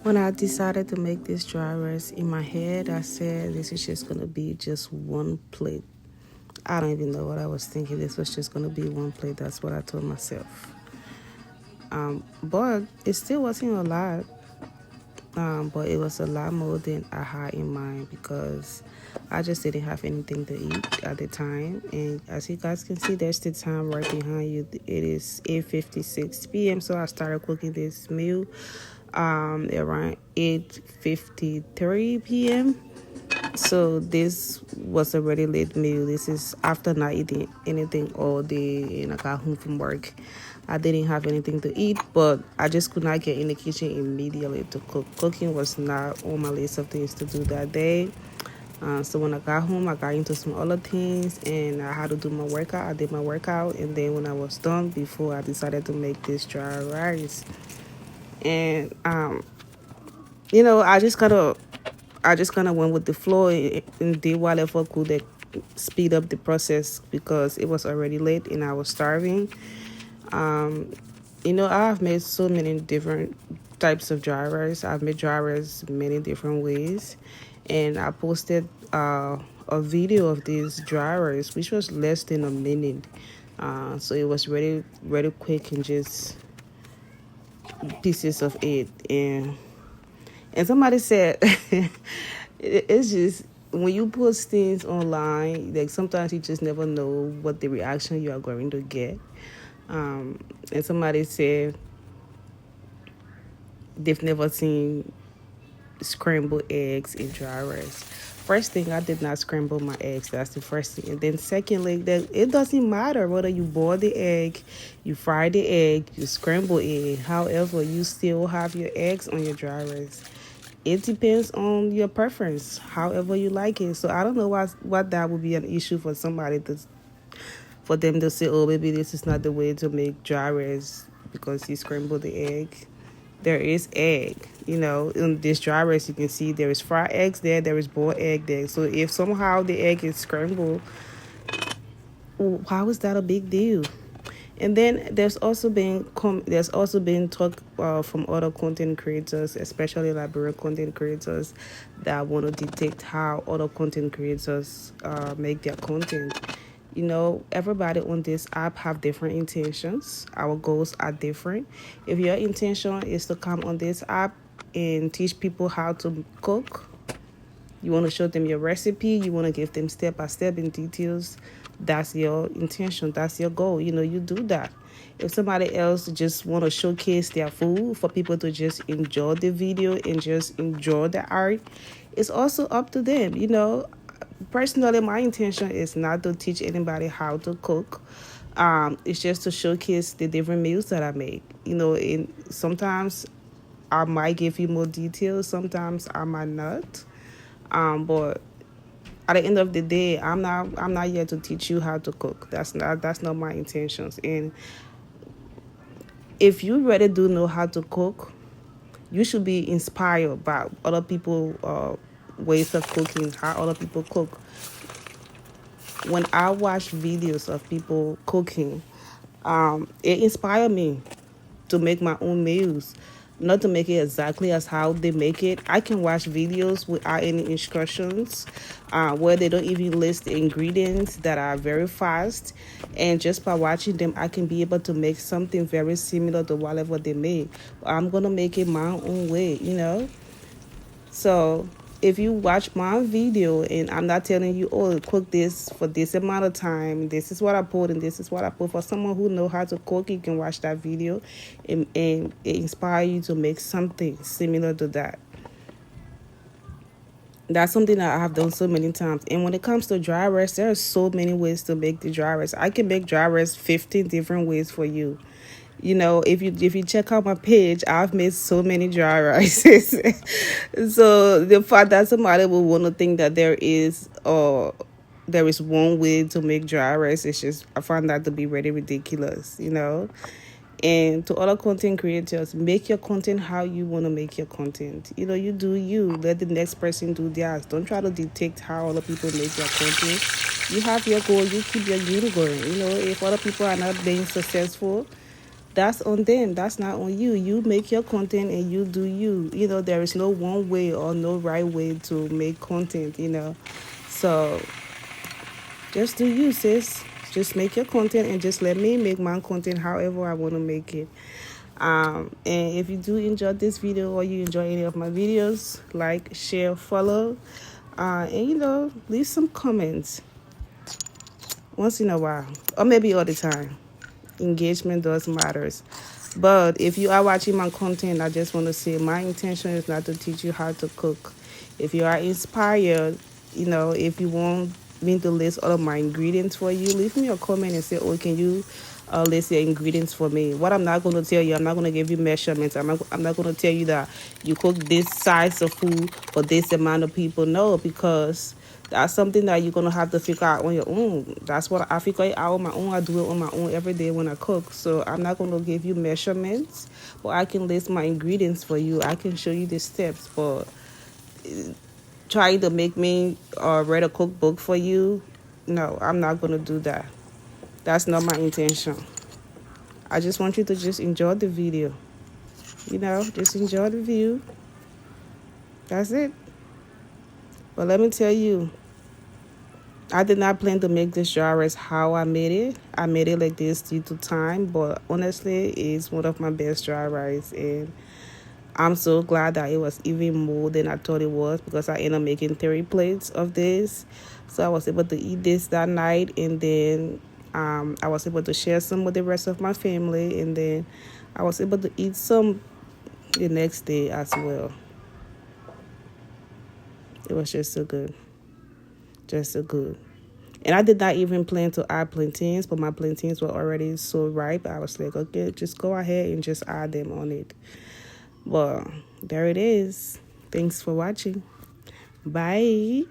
When I decided to make this dry rice, in my head, I said this is just gonna be just one plate. I don't even know what I was thinking. This was just gonna be one plate. That's what I told myself. But it still wasn't a lot. But it was a lot more than I had in mind because I just didn't have anything to eat at the time. And as you guys can see, there's the time right behind you. It is 8:56 p.m. So I started cooking this meal around 8:53 p.m. So this was a really late meal. This is after not eating anything all day and I got home from work. I didn't have anything to eat, but I just could not get in the kitchen immediately to cook. Cooking was not on my list of things to do that day. So when I got home, I got into some other things and I had to do my workout. I did my workout, and then when I was done, before I decided to make this dry rice. And I just kind of went with the flow and did whatever could that speed up the process because it was already late and I was starving. I've made so many different types of dry rice. I've made dry rice many different ways, and I posted a video of this dry rice, which was less than a minute. So it was really, really quick and just pieces of it. And somebody said, it's just when you post things online, like sometimes you just never know what the reaction you are going to get. And somebody said they've never seen scrambled eggs in dry rice. First thing, I did not scramble my eggs. That's the first thing. And then secondly, that it doesn't matter whether you boil the egg, you fry the egg, you scramble it. However, you still have your eggs on your dry rice. It depends on your preference, however you like it. So I don't know what that would be an issue for somebody for them to say, oh, maybe this is not the way to make dry rice because you scramble the egg. There is egg, in this dry rice you can see there is fried eggs there is boiled egg there. So if somehow the egg is scrambled, how is that a big deal? And then there's also been talk from other content creators, especially Liberian content creators, that want to detect how other content creators make their content. Everybody on this app have different intentions. Our goals are different. If your intention is to come on this app and teach people how to cook, you want to show them your recipe, you want to give them step by step in details, that's your intention, that's your goal. You do that. If somebody else just want to showcase their food for people to just enjoy the video and just enjoy the art, it's also up to them. Personally, my intention is not to teach anybody how to cook. It's just to showcase the different meals that I make. And sometimes I might give you more details, sometimes I might not. But at the end of the day, I'm not here to teach you how to cook. That's not my intentions. And if you really do know how to cook, you should be inspired by other people ways of cooking, how other people cook. When I watch videos of people cooking, it inspired me to make my own meals. Not to make it exactly as how they make it. I can watch videos without any instructions, where they don't even list the ingredients, that are very fast. And just by watching them, I can be able to make something very similar to whatever they made. I'm going to make it my own way. So if you watch my video and I'm not telling you, oh, cook this for this amount of time, this is what I put and this is what I put. For someone who know how to cook, you can watch that video and it inspire you to make something similar to that. That's something that I have done so many times. And when it comes to dry rice, there are so many ways to make the dry rice. I can make dry rice 15 different ways for you. If you check out my page, I've made so many dry rices. So the fact that somebody will want to think that there is one way to make dry rice, it's just, I find that to be really ridiculous. And to other content creators, make your content how you want to make your content. You do you. Let the next person do theirs. Don't try to detect how other people make their content. You have your goal. You keep your game going. If other people are not being successful, that's on them. That's not on you. You make your content and you do you. There is no one way or no right way to make content. So just do you, sis. Just make your content and just let me make my content however I want to make it. And if you do enjoy this video or you enjoy any of my videos, like, share, follow, and leave some comments once in a while, or maybe all the time. Engagement does matters. But if you are watching my content, I just want to say my intention is not to teach you how to cook. If you are inspired, if you want me to list all of my ingredients for you, leave me a comment and say, oh, can you list your ingredients for me? What I'm not going to tell you, I'm not going to give you measurements. I'm not going to tell you that you cook this size of food for this amount of people. No, because that's something that you're going to have to figure out on your own. That's what I figure out on my own. I do it on my own every day when I cook. So I'm not going to give you measurements, but I can list my ingredients for you. I can show you the steps. But trying to make me write a cookbook for you, no, I'm not going to do that. That's not my intention. I just want you to just enjoy the video. Just enjoy the view. That's it. But let me tell you, I did not plan to make this dry rice how I made it. I made it like this due to time, but honestly, it's one of my best dry rice, and I'm so glad that it was even more than I thought it was, because I ended up making 3 plates of this. So I was able to eat this that night, and then I was able to share some with the rest of my family, and then I was able to eat some the next day as well. It was just so good. Just so good. And I did not even plan to add plantains, but my plantains were already so ripe. I was like, okay, just go ahead and just add them on it. Well, there it is. Thanks for watching. Bye.